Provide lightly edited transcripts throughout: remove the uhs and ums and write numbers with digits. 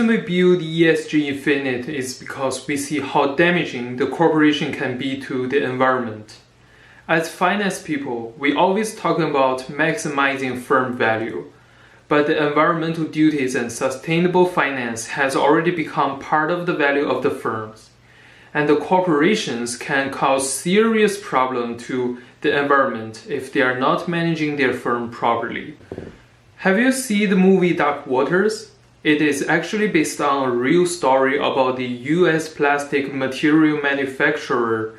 reason we build ESG Infinite is because we see how damaging the corporation can be to the environment. As finance people, we always talk about maximizing firm value, but the environmental duties and sustainable finance has already become part of the value of the firms. And the corporations can cause serious problem to the environment if they are not managing their firm properly. Have you seen the movie Dark Waters? It is actually based on a real story about the US plastic material manufacturer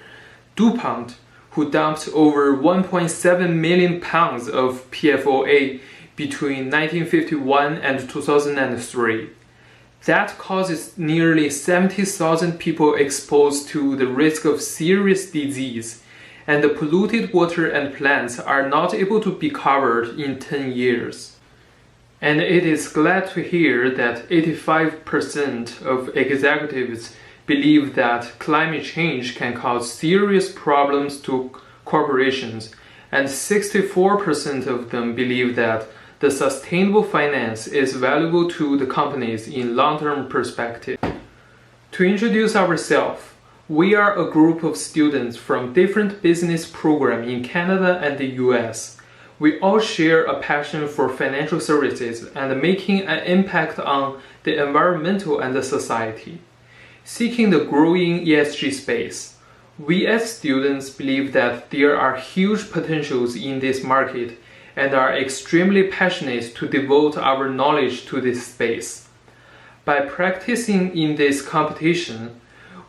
DuPont, who dumped over 1.7 million pounds of PFOA between 1951 and 2003. That causes nearly 70,000 people exposed to the risk of serious disease, and the polluted water and plants are not able to be covered in 10 years. And it is glad to hear that 85% of executives believe that climate change can cause serious problems to corporations, and 64% of them believe that the sustainable finance is valuable to the companies in long-term perspective. To introduce ourselves, we are a group of students from different business programs in Canada and the US. We all share a passion for financial services and making an impact on the environmental and the society. Seeking the growing ESG space, we as students believe that there are huge potentials in this market and are extremely passionate to devote our knowledge to this space. By practicing in this competition,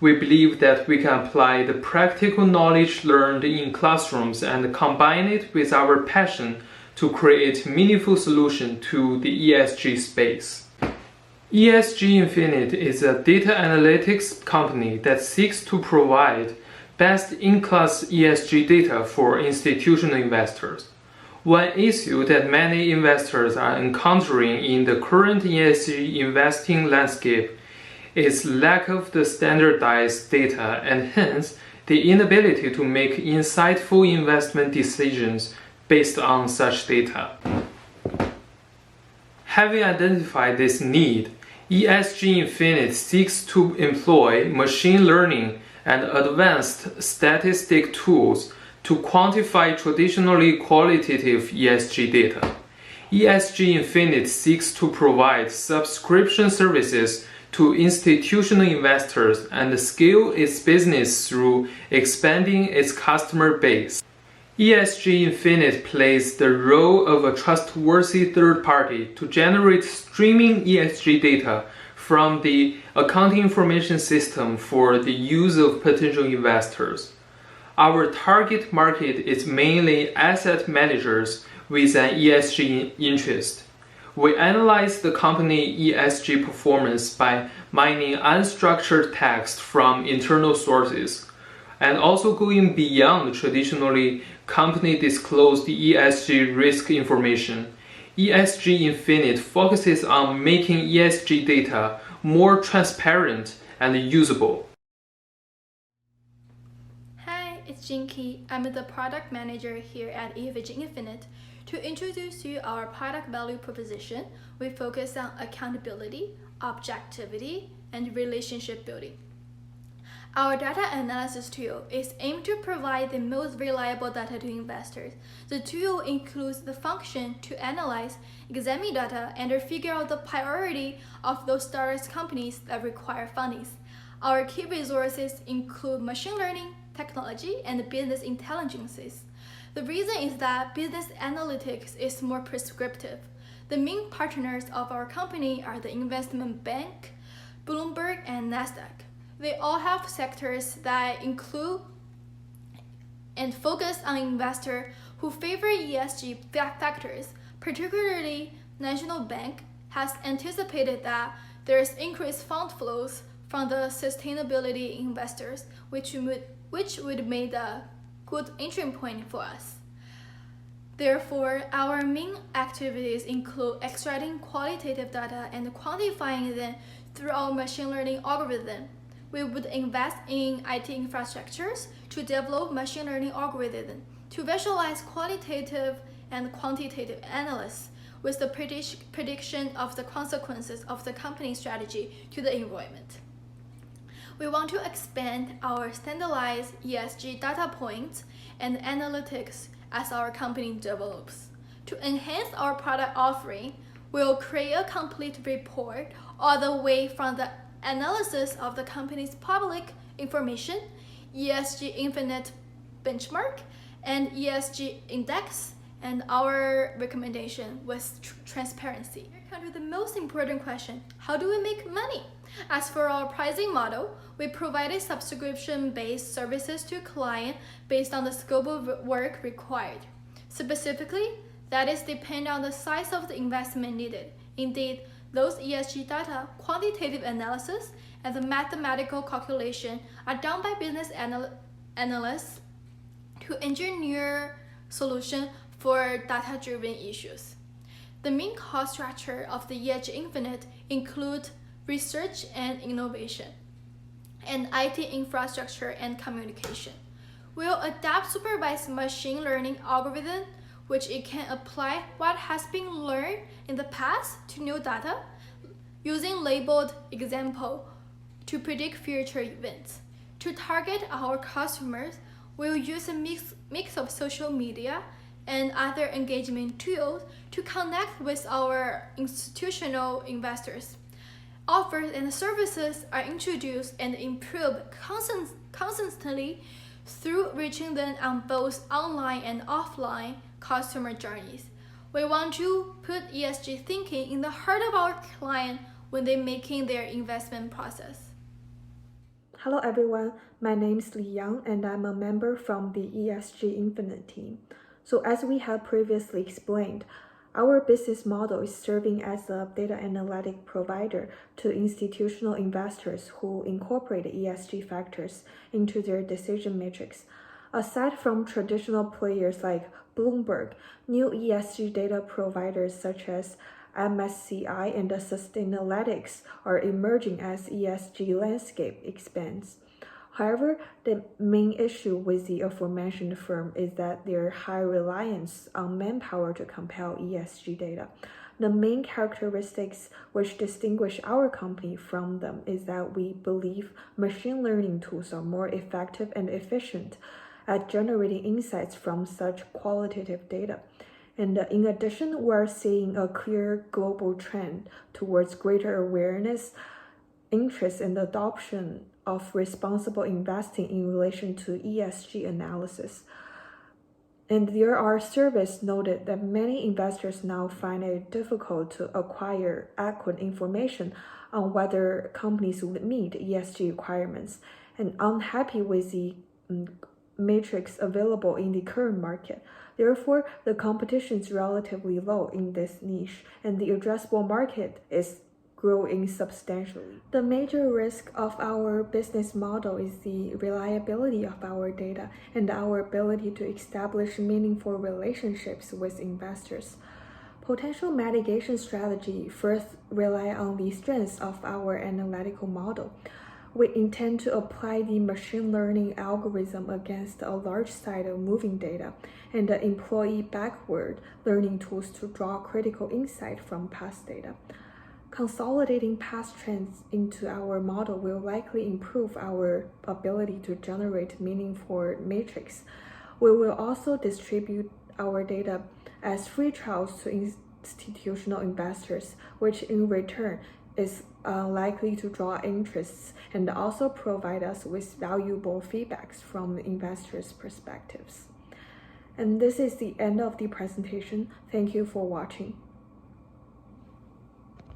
we believe that we can apply the practical knowledge learned in classrooms and combine it with our passion to create meaningful solutions to the ESG space. ESG Infinite is a data analytics company that seeks to provide best-in-class ESG data for institutional investors. One issue that many investors are encountering in the current ESG investing landscape is lack of the standardized data and hence the inability to make insightful investment decisions based on such data. Having identified this need, ESG Infinite seeks to employ machine learning and advanced statistic tools to quantify traditionally qualitative ESG data. ESG Infinite seeks to provide subscription services to institutional investors and scale its business through expanding its customer base. ESG Infinite plays the role of a trustworthy third party to generate streaming ESG data from the accounting information system for the use of potential investors. Our target market is mainly asset managers with an ESG interest. We analyze the company ESG performance by mining unstructured text from internal sources, and also going beyond traditionally company disclosed ESG risk information. ESG Infinite focuses on making ESG data more transparent and usable. Hi, it's Jinky. I'm the product manager here at ESG Infinite. To introduce you our product value proposition, we focus on accountability, objectivity, and relationship building. Our data analysis tool is aimed to provide the most reliable data to investors. The tool includes the function to analyze, examine data, and figure out the priority of those startup companies that require funding. Our key resources include machine learning, technology, and business intelligences. The reason is that business analytics is more prescriptive. The main partners of our company are the investment bank, Bloomberg, and Nasdaq. They all have sectors that include and focus on investors who favor ESG factors. Particularly, National Bank has anticipated that there's increased fund flows from the sustainability investors, which would make a good entry point for us. Therefore, our main activities include extracting qualitative data and quantifying them through our machine learning algorithm. We would invest in IT infrastructures to develop machine learning algorithms to visualize qualitative and quantitative analysis. with the prediction of the consequences of the company strategy to the environment. We want to expand our standardized ESG data points and analytics as our company develops. To enhance our product offering, we'll create a complete report all the way from the analysis of the company's public information, ESG Infinite benchmark, and ESG index, and our recommendation with transparency. We come to the most important question: how do we make money? As for our pricing model, we provided subscription-based services to clients based on the scope of work required. Specifically, that is depend on the size of the investment needed. Indeed, those ESG data, quantitative analysis, and the mathematical calculation are done by business analysts to engineer solutions for data-driven issues. The main cost structure of the ESG Infinite include research and innovation, and IT infrastructure and communication. We'll adapt supervised machine learning algorithm, which it can apply what has been learned in the past to new data, using labeled example to predict future events. To target our customers, we'll use a mix of social media and other engagement tools to connect with our institutional investors. Offers and services are introduced and improved constantly through reaching them on both online and offline customer journeys. We want to put ESG thinking in the heart of our client when they're making their investment process. Hello everyone, my name is Li Yang and I'm a member from the ESG Infinite team. So as we have previously explained, our business model is serving as a data analytic provider to institutional investors who incorporate ESG factors into their decision matrix. Aside from traditional players like Bloomberg, new ESG data providers such as MSCI and Sustainalytics are emerging as ESG landscape expands. However, the main issue with the aforementioned firm is that their high reliance on manpower to compile ESG data. The main characteristics which distinguish our company from them is that we believe machine learning tools are more effective and efficient at generating insights from such qualitative data. And in addition, we're seeing a clear global trend towards greater awareness, interest, and adoption of responsible investing in relation to ESG analysis. And there are surveys noted that many investors now find it difficult to acquire accurate information on whether companies would meet ESG requirements and unhappy with the matrix available in the current market. Therefore, the competition is relatively low in this niche, and the addressable market is growing substantially. The major risk of our business model is the reliability of our data and our ability to establish meaningful relationships with investors. Potential mitigation strategy first rely on the strengths of our analytical model. We intend to apply the machine learning algorithm against a large set of moving data and employ backward learning tools to draw critical insight from past data. Consolidating past trends into our model will likely improve our ability to generate meaningful metrics. We will also distribute our data as free trials to institutional investors, which in return is likely to draw interests and also provide us with valuable feedbacks from investors' perspectives. And this is the end of the presentation. Thank you for watching.